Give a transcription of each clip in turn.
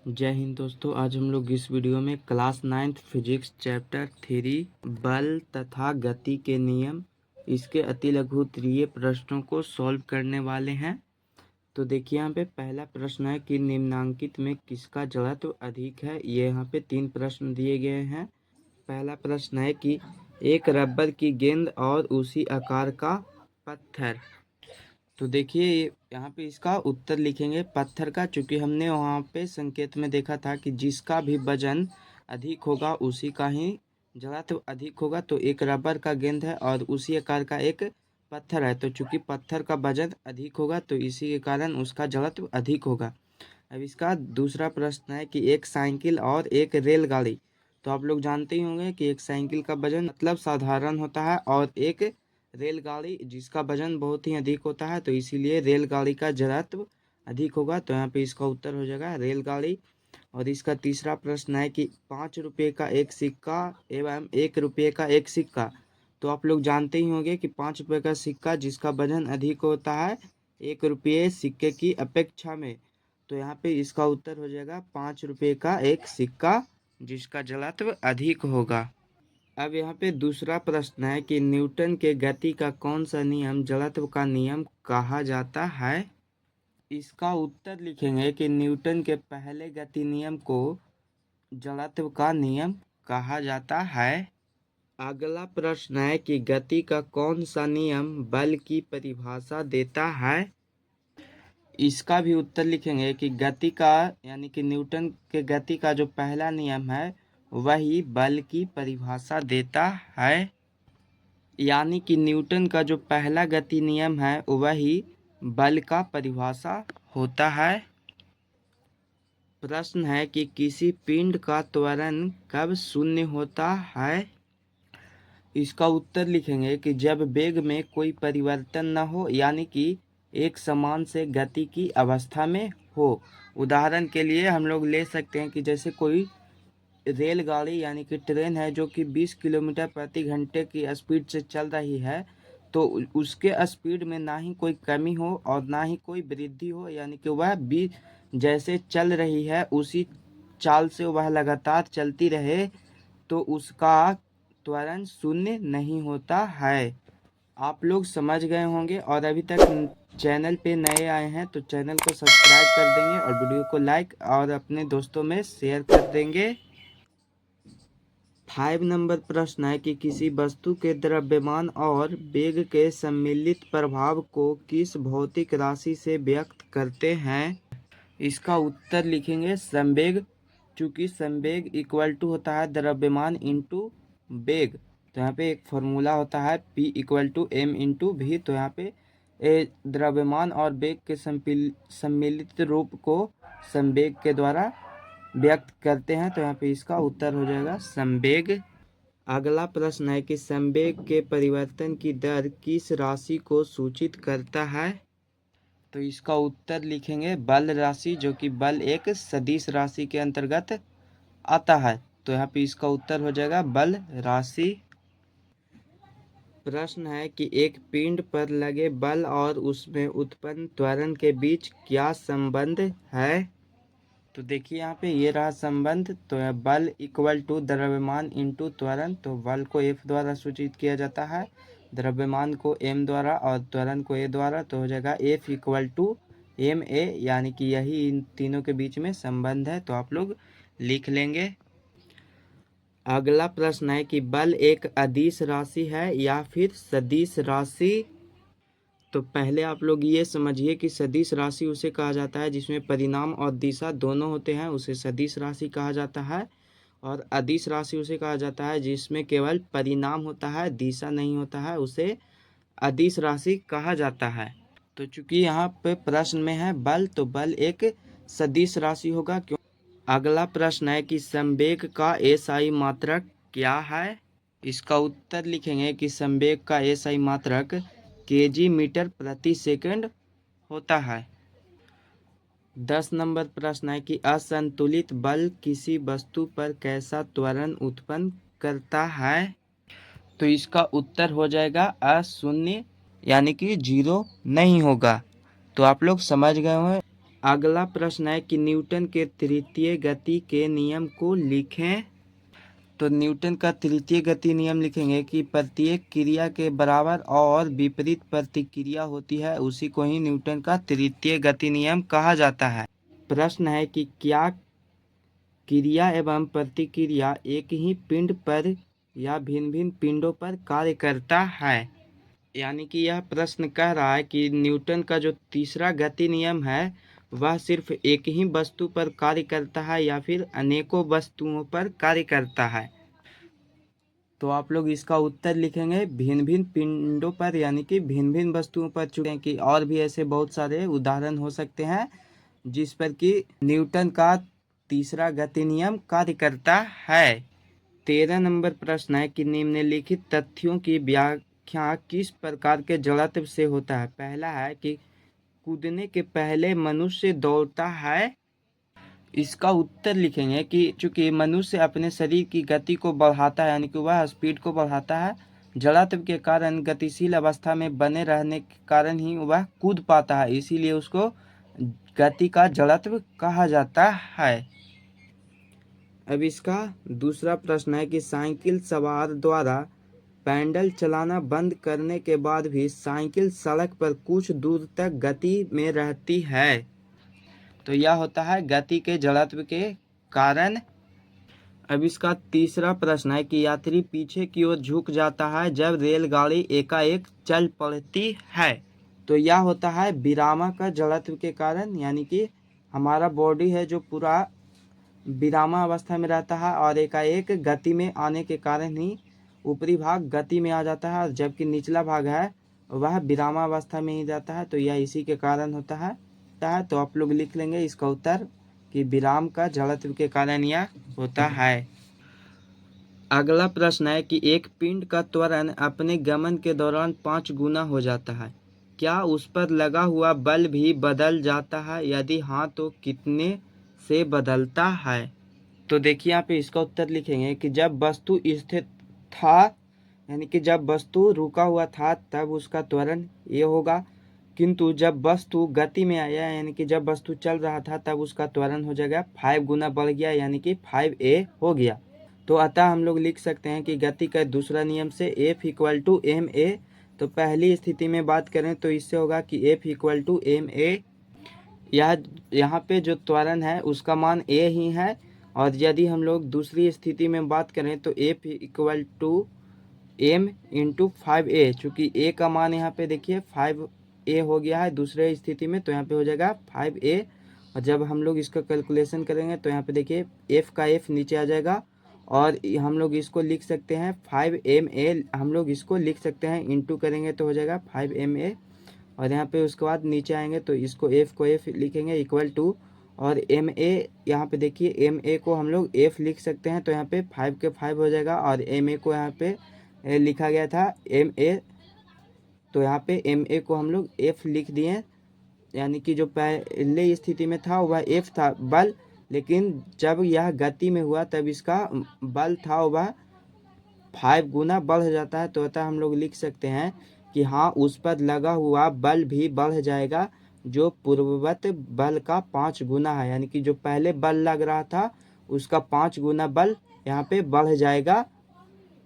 जय हिंद दोस्तों। आज हम लोग इस वीडियो में क्लास 9th फिजिक्स चैप्टर 3 बल तथा गति के नियम इसके अति लघुत्तरीय प्रश्नों को सॉल्व करने वाले हैं। तो देखिए यहाँ पे पहला प्रश्न है कि निम्नांकित में किसका जड़त्व अधिक है। ये यहाँ पे 3 प्रश्न दिए गए हैं। पहला प्रश्न है कि एक रबर की गेंद और उसी आकार का पत्थर। तो देखिए यहाँ पे इसका उत्तर लिखेंगे पत्थर का, चूंकि हमने वहाँ पे संकेत में देखा था कि जिसका भी वजन अधिक होगा उसी का ही जड़त्व अधिक होगा। तो एक रबर का गेंद है और उसी आकार का एक पत्थर है, तो चूंकि पत्थर का वजन अधिक होगा तो इसी के कारण उसका जड़त्व अधिक होगा। अब इसका दूसरा प्रश्न है कि एक साइकिल और एक रेलगाड़ी। तो आप लोग जानते ही होंगे कि एक साइकिल का वजन मतलब साधारण होता है और एक रेलगाड़ी जिसका वजन बहुत ही अधिक होता है, तो इसीलिए रेलगाड़ी का जड़त्व अधिक होगा। तो यहाँ पे इसका उत्तर हो जाएगा रेलगाड़ी। और इसका तीसरा प्रश्न है कि 5 रुपये का एक सिक्का एवं 1 रुपये का एक सिक्का। तो आप लोग जानते ही होंगे कि 5 रुपये का सिक्का जिसका वजन अधिक होता है 1 रुपये सिक्के की अपेक्षा में। तो यहाँ पे इसका उत्तर हो जाएगा 5 रुपये का एक सिक्का जिसका जड़त्व अधिक होगा। अब यहाँ पे दूसरा प्रश्न है कि न्यूटन के गति का कौन सा नियम जड़त्व का नियम कहा जाता है। इसका उत्तर लिखेंगे कि न्यूटन के पहले गति नियम को जड़त्व का नियम कहा जाता है। अगला प्रश्न है कि गति का कौन सा नियम बल की परिभाषा देता है। इसका भी उत्तर लिखेंगे कि गति का यानी कि न्यूटन के गति का जो पहला नियम है वही बल की परिभाषा देता है। यानी कि न्यूटन का जो पहला गति नियम है वही बल का परिभाषा होता है। प्रश्न है कि किसी पिंड का त्वरण कब शून्य होता है। इसका उत्तर लिखेंगे कि जब वेग में कोई परिवर्तन न हो, यानी कि एक समान से गति की अवस्था में हो। उदाहरण के लिए हम लोग ले सकते हैं कि जैसे कोई रेलगाड़ी यानी कि ट्रेन है जो कि 20 किलोमीटर प्रति घंटे की स्पीड से चल रही है, तो उसके स्पीड में ना ही कोई कमी हो और ना ही कोई वृद्धि हो, यानी कि वह भी जैसे चल रही है उसी चाल से वह लगातार चलती रहे, तो उसका त्वरण शून्य नहीं होता है। आप लोग समझ गए होंगे। और अभी तक चैनल पे नए आए हैं तो चैनल को सब्सक्राइब कर देंगे और वीडियो को लाइक और अपने दोस्तों में शेयर कर देंगे। 5 नंबर प्रश्न है कि किसी वस्तु के द्रव्यमान और वेग के सम्मिलित प्रभाव को किस भौतिक राशि से व्यक्त करते हैं। इसका उत्तर लिखेंगे संवेग, चूंकि संवेग इक्वल टू होता है द्रव्यमान इंटू वेग। तो यहाँ पे एक फॉर्मूला होता है P equal to M into V। तो यहाँ पे द्रव्यमान और वेग के सम्मिलित रूप को संवेग के द्वारा व्यक्त करते हैं। तो यहाँ पे इसका उत्तर हो जाएगा संवेग। अगला प्रश्न है कि संवेग के परिवर्तन की दर किस राशि को सूचित करता है। तो इसका उत्तर लिखेंगे बल राशि, जो कि बल एक सदिश राशि के अंतर्गत आता है। तो यहाँ पे इसका उत्तर हो जाएगा बल राशि। प्रश्न है कि एक पिंड पर लगे बल और उसमें उत्पन्न त्वरण के बीच क्या संबंध है। तो देखिए यहाँ पे ये रहा संबंध। तो बल इक्वल टू द्रव्यमान इंटू त्वरण। तो बल को F द्वारा सूचित किया जाता है, द्रव्यमान को M द्वारा और त्वरण को A द्वारा। तो हो जाएगा F इक्वल टू ma, यानी कि यही इन तीनों के बीच में संबंध है। तो आप लोग लिख लेंगे। अगला प्रश्न है कि बल एक अदिश राशि है या फिर सदिश राशि। तो पहले आप लोग ये समझिए कि सदिश राशि उसे कहा जाता है जिसमें परिमाण और दिशा दोनों होते हैं, उसे सदिश राशि कहा जाता है। और अदिश राशि उसे कहा जाता है जिसमें केवल परिमाण होता है, दिशा नहीं होता है, उसे अदिश राशि कहा जाता है। तो चूंकि यहाँ पे प्रश्न में है बल, तो बल एक सदिश राशि होगा। क्यों। अगला प्रश्न है कि संवेग का एसआई मात्रक क्या है। इसका उत्तर लिखेंगे कि संवेग का एसआई मात्रक kg मीटर प्रति सेकंड होता है। 10 नंबर प्रश्न है कि असंतुलित बल किसी वस्तु पर कैसा त्वरण उत्पन्न करता है। तो इसका उत्तर हो जाएगा अशून्य, यानी कि 0 नहीं होगा। तो आप लोग समझ गए होंगे। अगला प्रश्न है कि न्यूटन के तृतीय गति के नियम को लिखें। तो न्यूटन का तृतीय गति नियम लिखेंगे कि प्रत्येक क्रिया के बराबर और विपरीत प्रतिक्रिया होती है, उसी को ही न्यूटन का तृतीय गति नियम कहा जाता है। प्रश्न है कि क्या क्रिया एवं प्रतिक्रिया एक ही पिंड पर या भिन्न भिन्न पिंडों पर कार्य करता है। यानी कि यह प्रश्न कह रहा है कि न्यूटन का जो तीसरा गति नियम है वह सिर्फ एक ही वस्तु पर कार्य करता है या फिर अनेकों वस्तुओं पर कार्य करता है। तो आप लोग इसका उत्तर लिखेंगे भिन्न भिन्न पिंडों पर, यानी कि भिन्न भिन्न वस्तुओं पर। चुके कि और भी ऐसे बहुत सारे उदाहरण हो सकते हैं जिस पर कि न्यूटन का तीसरा गति नियम कार्य करता है। 13 नंबर प्रश्न है कि निम्नलिखित तथ्यों की व्याख्या किस प्रकार के जड़त्व से होता है। पहला है कि कूदने के पहले मनुष्य दौड़ता है। इसका उत्तर लिखेंगे कि चूंकि मनुष्य अपने शरीर की गति को बढ़ाता है, यानी कि वह स्पीड को बढ़ाता है, जड़त्व के कारण गतिशील अवस्था में बने रहने के कारण ही वह कूद पाता है, इसीलिए उसको गति का जड़त्व कहा जाता है। अब इसका दूसरा प्रश्न है कि साइकिल सवार द्वारा पैडल चलाना बंद करने के बाद भी साइकिल सड़क पर कुछ दूर तक गति में रहती है। तो यह होता है गति के जड़त्व के कारण। अब इसका तीसरा प्रश्न है कि यात्री पीछे की ओर झुक जाता है जब रेलगाड़ी एकाएक चल पड़ती है। तो यह होता है विरामा का जड़त्व के कारण, यानी कि हमारा बॉडी है जो पूरा विरामा अवस्था में रहता है और एकाएक गति में आने के कारण ही ऊपरी भाग गति में आ जाता है, जबकि निचला भाग है वह विरामा अवस्था में ही रहता है। तो यह इसी के कारण होता है। तो आप लोग लिख लेंगे इसका उत्तर कि विराम का जड़त्व के कारण यह होता है। अगला प्रश्न है कि एक पिंड का त्वरण अपने गमन के दौरान 5 गुना हो जाता है, क्या उस पर लगा हुआ बल भी बदल जाता है? यदि हाँ तो कितने से बदलता है? तो देखिए यहाँ पे इसका उत्तर लिखेंगे कि जब वस्तु स्थिर था, यानी कि जब वस्तु रुका हुआ था तब उसका त्वरण ये होगा, किंतु जब वस्तु गति में आया, यानी कि जब वस्तु चल रहा था तब उसका त्वरण हो जाएगा 5 गुना बढ़ गया, यानी कि 5a हो गया। तो अतः हम लोग लिख सकते हैं कि गति का दूसरा नियम से F = ma। तो पहली स्थिति में बात करें तो इससे होगा कि F = ma। यहाँ पे जो त्वरण है उसका मान a ही है, और यदि हम लोग दूसरी स्थिति में बात करें तो F = m × 5a। चूँकि a का मान यहाँ पे देखिए 5a हो गया है दूसरे स्थिति में, तो यहाँ पे हो जाएगा 5a। और जब हम लोग इसका कैलकुलेशन करेंगे तो यहाँ पे देखिए f का f नीचे आ जाएगा, और हम लोग इसको लिख सकते हैं 5ma। हम लोग इसको लिख सकते हैं इंटू करेंगे तो हो जाएगा 5ma, और यहाँ पे उसके बाद नीचे आएंगे तो इसको f को f लिखेंगे इक्वल टू, और ma यहाँ पे देखिए ma को हम लोग f लिख सकते हैं, तो यहाँ पे 5 के 5 हो जाएगा, और ma को यहाँ पे लिखा गया था ma, तो यहाँ पे ma को हम लोग f लिख दिए, यानी कि जो पहले स्थिति में था वह f था बल, लेकिन जब यह गति में हुआ तब इसका बल था वह 5 गुना बढ़ जाता है। तो अतः हम लोग लिख सकते हैं कि हाँ उस पर लगा हुआ बल भी बढ़ जाएगा जो पूर्ववत बल का 5 गुना है, यानी कि जो पहले बल लग रहा था उसका 5 गुना बल यहाँ पे बढ़ जाएगा।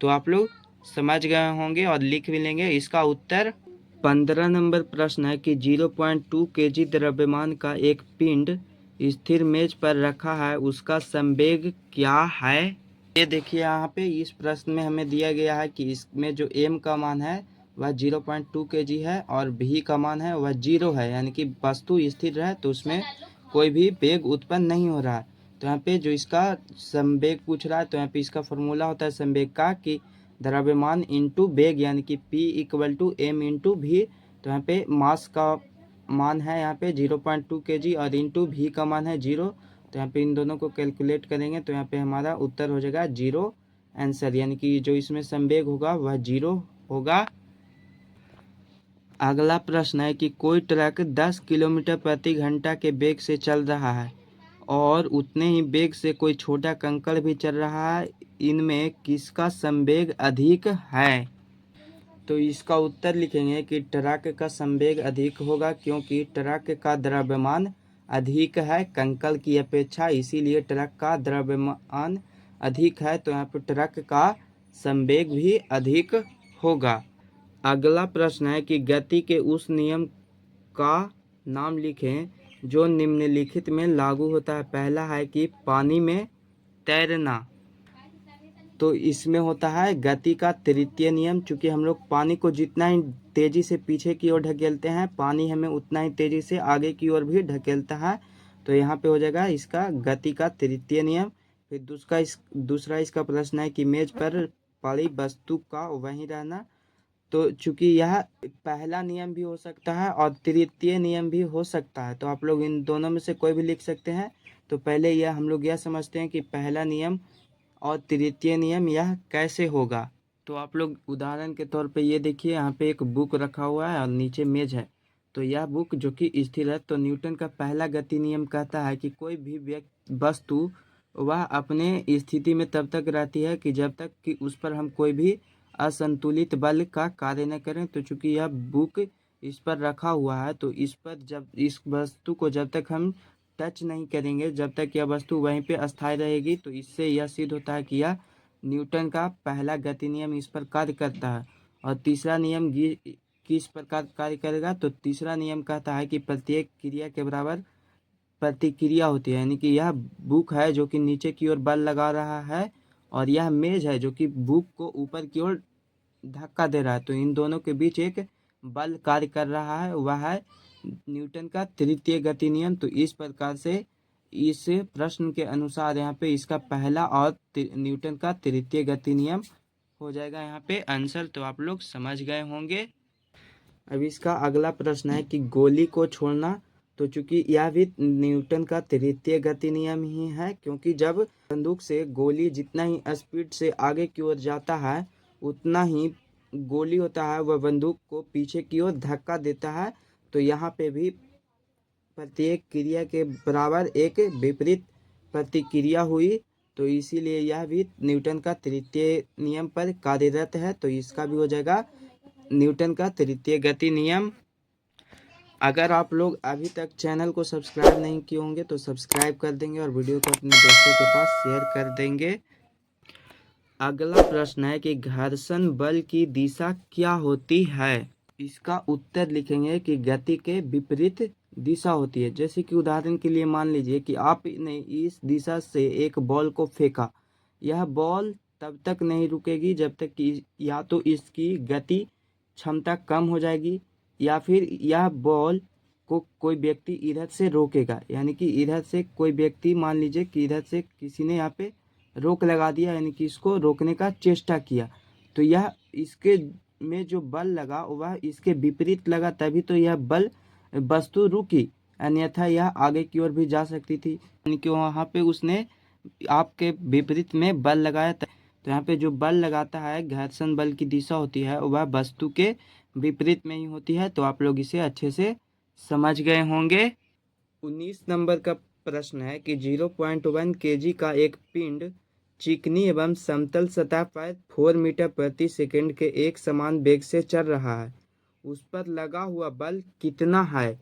तो आप लोग समझ गए होंगे और लिख भी लेंगे इसका उत्तर। 15 नंबर प्रश्न है कि 0.2 kg द्रव्यमान का एक पिंड स्थिर मेज पर रखा है, उसका संवेग क्या है? ये देखिए यहाँ पे इस प्रश्न में हमें दिया गया है कि इसमें जो m का मान है वह 0.2 kg है और v का मान है वह 0 है, यानी कि वस्तु स्थिर है तो उसमें कोई भी वेग उत्पन्न नहीं हो रहा है। तो यहाँ पे जो इसका संवेग पूछ रहा है, तो यहाँ पे इसका फॉर्मूला होता है संवेग का कि द्रव्यमान इंटू वेग, यानी कि P = m × v। तो यहाँ पे मास का मान है यहाँ पे 0.2 kg और इंटू v का मान है 0। तो यहाँ पे इन दोनों को कैलकुलेट करेंगे तो यहाँ पे हमारा उत्तर हो जाएगा 0 आंसर, यानी कि जो इसमें संवेग होगा वह 0 होगा। अगला प्रश्न है कि कोई ट्रक 10 किलोमीटर प्रति घंटा के वेग से चल रहा है और उतने ही वेग से कोई छोटा कंकड़ भी चल रहा है, इनमें किसका संवेग अधिक है? तो इसका उत्तर लिखेंगे कि ट्रक का संवेग अधिक होगा, क्योंकि ट्रक का द्रव्यमान अधिक है कंकड़ की अपेक्षा, इसीलिए ट्रक का द्रव्यमान अधिक है, तो यहाँ पे ट्रक का संवेग भी अधिक होगा। अगला प्रश्न है कि गति के उस नियम का नाम लिखें जो निम्नलिखित में लागू होता है। पहला है कि पानी में तैरना, तो इसमें होता है गति का तृतीय नियम। चूंकि हम लोग पानी को जितना ही तेजी से पीछे की ओर ढकेलते हैं, पानी हमें उतना ही तेजी से आगे की ओर भी ढकेलता है, तो यहाँ पे हो जाएगा इसका गति का तृतीय नियम। फिर दूसरा इसका प्रश्न है कि मेज पर पड़ी वस्तु का वहीं रहना, तो चूंकि यह पहला नियम भी हो सकता है और तृतीय नियम भी हो सकता है, तो आप लोग इन दोनों में से कोई भी लिख सकते हैं। तो पहले यह हम लोग यह समझते हैं कि पहला नियम और तृतीय नियम यह कैसे होगा। तो आप लोग उदाहरण के तौर पे ये देखिए, यहाँ पे एक बुक रखा हुआ है और नीचे मेज है, तो यह बुक जो कि स्थिर है, तो न्यूटन का पहला गति नियम कहता है कि कोई भी वस्तु वह अपने स्थिति में तब तक रहती है कि जब तक कि उस पर हम कोई भी असंतुलित बल का कार्य न करें। तो चूंकि यह बुक इस पर रखा हुआ है, तो इस पर जब इस वस्तु को जब तक हम टच नहीं करेंगे, जब तक यह वस्तु वहीं पे अस्थायी रहेगी, तो इससे यह सिद्ध होता है कि यह न्यूटन का पहला गति नियम इस पर कार्य करता है। और तीसरा नियम किस प्रकार कार्य करेगा, तो तीसरा नियम कहता है कि प्रत्येक क्रिया के बराबर प्रतिक्रिया होती है। यानी कि यह बुक है जो कि नीचे की ओर बल लगा रहा है, और यह मेज है जो कि बुक को ऊपर की ओर धक्का दे रहा है, तो इन दोनों के बीच एक बल कार्य कर रहा है, वह है न्यूटन का तृतीय गति नियम। तो इस प्रकार से इस प्रश्न के अनुसार यहाँ पे इसका पहला और न्यूटन का तृतीय गति नियम हो जाएगा यहाँ पे आंसर। तो आप लोग समझ गए होंगे। अब इसका अगला प्रश्न है कि गोली को छोड़ना, तो चूंकि यह भी न्यूटन का तृतीय गति नियम ही है, क्योंकि जब बंदूक से गोली जितना ही स्पीड से आगे की ओर जाता है, उतना ही गोली होता है वह बंदूक को पीछे की ओर धक्का देता है। तो यहाँ पे भी प्रत्येक क्रिया के बराबर एक विपरीत प्रतिक्रिया हुई, तो इसीलिए यह भी न्यूटन का तृतीय नियम पर कार्यरत है, तो इसका भी हो जाएगा न्यूटन का तृतीय गति नियम। अगर आप लोग अभी तक चैनल को सब्सक्राइब नहीं किए होंगे तो सब्सक्राइब कर देंगे और वीडियो को अपने दोस्तों के पास शेयर कर देंगे। अगला प्रश्न है कि घर्षण बल की दिशा क्या होती है। इसका उत्तर लिखेंगे कि गति के विपरीत दिशा होती है। जैसे कि उदाहरण के लिए मान लीजिए कि आपने इस दिशा से एक बॉल को फेंका, यह बॉल तब तक नहीं रुकेगी जब तक कि या तो इसकी गति क्षमता कम हो जाएगी, या फिर यह बॉल को कोई व्यक्ति इधर से रोकेगा। यानी कि इधर से कोई व्यक्ति, मान लीजिए कि इधर से किसी ने यहाँ पे रोक लगा दिया, यानी कि इसको रोकने का चेष्टा किया, तो यह इसके में जो बल लगा वह इसके विपरीत लगा, तभी तो यह बल वस्तु रुकी, अन्यथा यह आगे की ओर भी जा सकती थी। यानी कि वहाँ पे उसने आपके विपरीत में बल लगाया। तो यहाँ पे जो बल लगाता है, घर्षण बल की दिशा होती है, वह वस्तु के विपरीत में ही होती है। तो आप लोग इसे अच्छे से समझ गए होंगे। 19 नंबर का प्रश्न है कि 0.1 kg का एक पिंड चिकनी एवं समतल सतह पर 4 मीटर प्रति सेकंड के एक समान वेग से चल रहा है, उस पर लगा हुआ बल कितना है,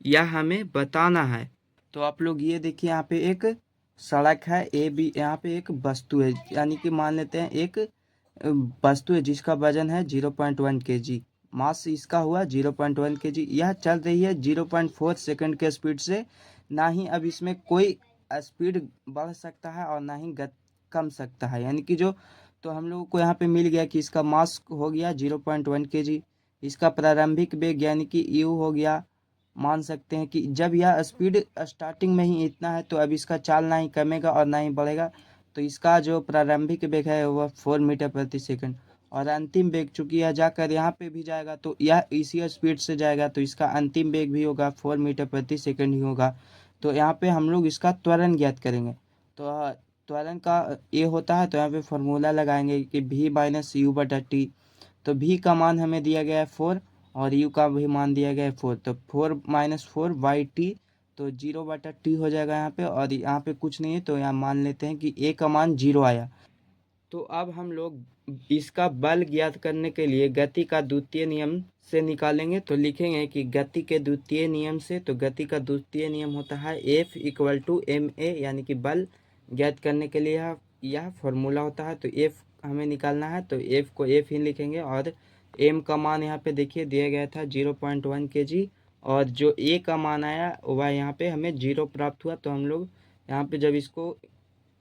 यह हमें बताना है। तो आप लोग ये देखिए, यहाँ पे एक सड़क है, यहाँ पे एक वस्तु है, यानी कि मान लेते हैं एक वस्तु है जिसका वजन है 0.1 kg, मास इसका हुआ 0.1 kg। यह चल रही है 0.4 सेकंड के स्पीड से। ना ही अब इसमें कोई स्पीड बढ़ सकता है और ना ही कम सकता है, यानी कि जो, तो हम लोगों को यहाँ पे मिल गया कि इसका मास हो गया 0.1 kg, इसका प्रारंभिक वेग यानी कि u हो गया। मान सकते हैं कि जब यह स्पीड स्टार्टिंग में ही इतना है, तो अब इसका चाल ना ही कमेगा और ना ही बढ़ेगा, तो इसका जो प्रारंभिक वेग है वह 4 मीटर प्रति सेकंड, और अंतिम वेग चूंकि यह जाकर यहाँ पे भी जाएगा तो यह इसी स्पीड से जाएगा, तो इसका अंतिम वेग भी होगा 4 मीटर प्रति सेकंड ही होगा। तो यहाँ पे हम लोग इसका त्वरण ज्ञात करेंगे। तो त्वरण का ये होता है, तो यहाँ पे फॉर्मूला लगाएंगे कि v माइनस यू बटा टी। तो v का मान हमें दिया गया है 4 और u का भी मान दिया गया है 4, तो 4 माइनस 4 बाई टी, तो 0 बटा टी हो जाएगा यहाँ पे। और यहाँ पे कुछ नहीं है, तो यहाँ मान लेते हैं कि a का मान 0 आया। तो अब हम लोग इसका बल ज्ञात करने के लिए गति का द्वितीय नियम से निकालेंगे। तो लिखेंगे कि गति के द्वितीय नियम से, तो गति का द्वितीय नियम होता है F इक्वल टू ma, यानी कि बल ज्ञात करने के लिए यह फॉर्मूला होता है। तो F हमें निकालना है, तो F को F ही लिखेंगे और m का मान यहाँ पे देखिए दिया गया था 0.1 kg, और जो a का मान आया वह यहाँ पे हमें 0 प्राप्त हुआ। तो हम लोग यहाँ पे जब इसको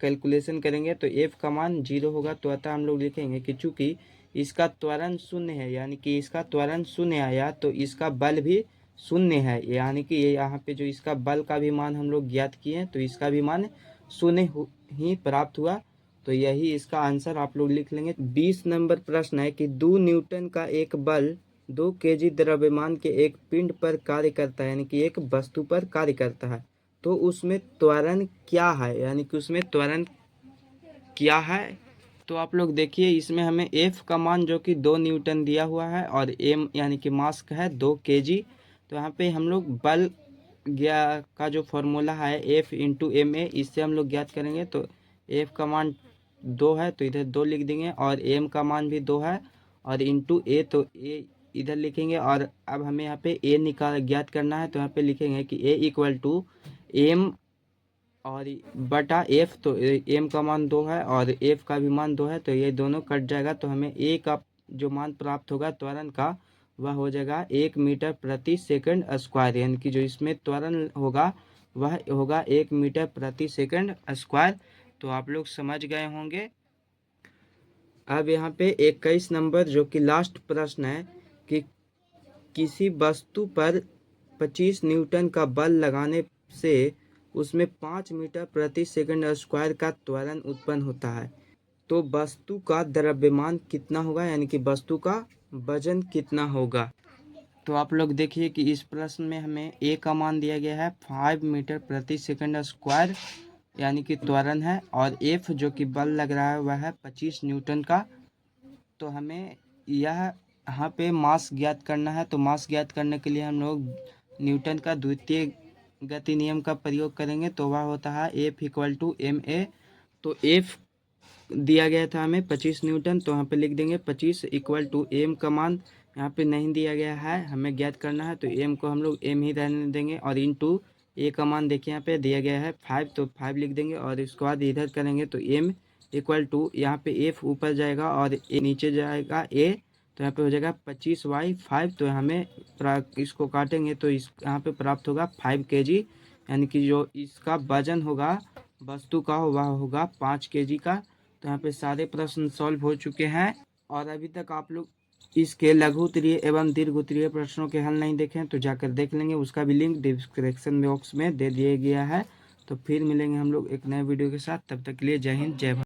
कैलकुलेशन करेंगे तो f का मान 0 होगा। तो अतः हम लोग लिखेंगे कि चूंकि इसका त्वरण शून्य है, यानी कि इसका त्वरण शून्य आया, तो इसका बल भी शून्य है, यानी कि ये यहाँ पे जो इसका बल का भी मान हम लोग ज्ञात किए हैं, तो इसका भी मान शून्य ही प्राप्त हुआ। तो यही इसका आंसर आप लोग लिख लेंगे। 20 नंबर प्रश्न है कि 2 न्यूटन का एक बल 2 kg द्रव्यमान के एक पिंड पर कार्य करता है, यानी कि एक वस्तु पर कार्य करता है, तो उसमें त्वरण क्या है, यानी कि उसमें त्वरण क्या है। तो आप लोग देखिए इसमें हमें F का मान जो कि 2 न्यूटन दिया हुआ है और m यानी कि मास है 2 kg। तो यहाँ पे हम लोग बल का जो फॉर्मूला है F इंटू ma, इससे हम लोग ज्ञात करेंगे। तो F का मान 2 है तो इधर 2 लिख देंगे, और m का मान भी 2 है, और इंटू a, तो a इधर लिखेंगे। और अब हमें यहाँ पे a ज्ञात करना है, तो यहाँ पे लिखेंगे कि a इक्वल टू m और बटा f। तो m का मान 2 है और f का भी मान 2 है, तो ये दोनों कट जाएगा। तो हमें a का जो मान प्राप्त होगा त्वरण का, वह हो जाएगा 1 मीटर प्रति सेकंड स्क्वायर, यानी कि जो इसमें त्वरण होगा वह होगा 1 मीटर प्रति सेकंड स्क्वायर। तो आप लोग समझ गए होंगे। अब यहाँ पे 21 नंबर जो कि लास्ट प्रश्न है कि किसी वस्तु पर 25 न्यूटन का बल लगाने से उसमें 5 मीटर प्रति सेकंड स्क्वायर का त्वरण उत्पन्न होता है, तो वस्तु का द्रव्यमान कितना होगा, यानी कि वस्तु का वजन कितना होगा। तो आप लोग देखिए कि इस प्रश्न में हमें a का मान दिया गया है 5 मीटर प्रति सेकंड स्क्वायर, यानी कि त्वरण है, और F जो कि बल लग रहा है वह है 25 न्यूटन का। तो हमें यह यहाँ पे मास ज्ञात करना है। तो मास ज्ञात करने के लिए हम लोग न्यूटन का द्वितीय गति नियम का प्रयोग करेंगे। तो वह होता है F इक्वल टू ma। तो F दिया गया था हमें 25 न्यूटन, तो यहाँ पे लिख देंगे 25 इक्वल टू m का मान यहाँ पे नहीं दिया गया है, हमें ज्ञात करना है, तो m को हम लोग m ही रहने देंगे, और इंटू a का मान देखिए यहाँ पे दिया गया है 5, तो 5 लिख देंगे, और इसके बाद इधर करेंगे तो m इक्वल टू यहाँ पे f ऊपर जाएगा और a नीचे जाएगा a, तो यहाँ पे हो जाएगा 25/5। तो हमें इसको काटेंगे तो इस यहाँ पे प्राप्त होगा 5 kg, यानी कि जो इसका वजन होगा वस्तु का वह होगा 5 kg का। तो यहाँ पे सारे प्रश्न सॉल्व हो चुके हैं, और अभी तक आप लोग इसके लघु उत्तरीय एवं दीर्घ उत्तरीय प्रश्नों के हल नहीं देखें तो जाकर देख लेंगे, उसका भी लिंक डिस्क्रिप्शन बॉक्स में दे दिया गया है। तो फिर मिलेंगे हम लोग एक नए वीडियो के साथ, तब तक के लिए जय हिंद जय भारत।